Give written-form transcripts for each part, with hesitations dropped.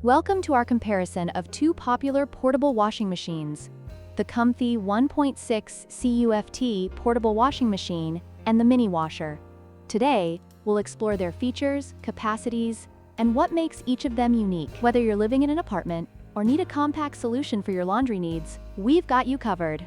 Welcome to our comparison of two popular portable washing machines, the COMFEE 1.6 CUFT portable washing machine and the mini washer. Today, we'll explore their features, capacities, and what makes each of them unique. Whether you're living in an apartment or need a compact solution for your laundry needs, we've got you covered.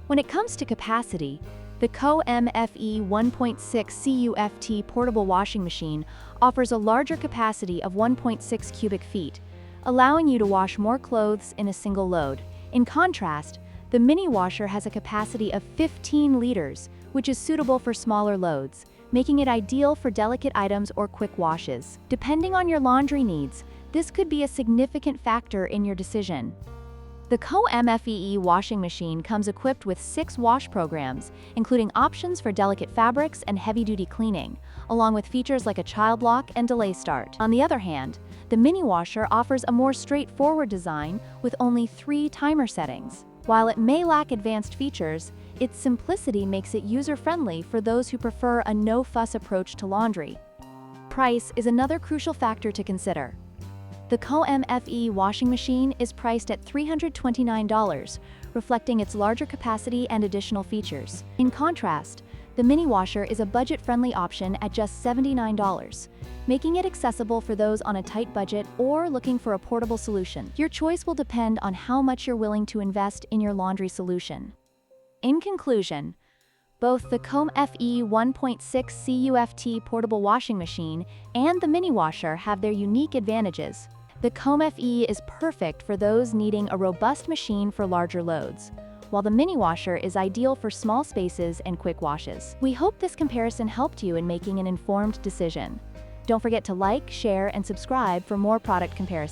When it comes to capacity, the COMFEE 1.6 CUFT portable washing machine offers a larger capacity of 1.6 cubic feet, allowing you to wash more clothes in a single load. In contrast, the mini washer has a capacity of 15 liters, which is suitable for smaller loads, making it ideal for delicate items or quick washes. Depending on your laundry needs, this could be a significant factor in your decision. The COMFEE washing machine comes equipped with 6 wash programs, including options for delicate fabrics and heavy-duty cleaning, along with features like a child lock and delay start. On the other hand, the mini washer offers a more straightforward design with only 3 timer settings. While it may lack advanced features, its simplicity makes it user-friendly for those who prefer a no-fuss approach to laundry. Price is another crucial factor to consider. The COMFEE washing machine is priced at $329, reflecting its larger capacity and additional features. In contrast, the mini washer is a budget-friendly option at just $79, making it accessible for those on a tight budget or looking for a portable solution. Your choice will depend on how much you're willing to invest in your laundry solution. In conclusion, both the COMFEE 1.6 CUFT portable washing machine and the mini washer have their unique advantages. The COMFEE is perfect for those needing a robust machine for larger loads, while the mini washer is ideal for small spaces and quick washes. We hope this comparison helped you in making an informed decision. Don't forget to like, share, and subscribe for more product comparisons.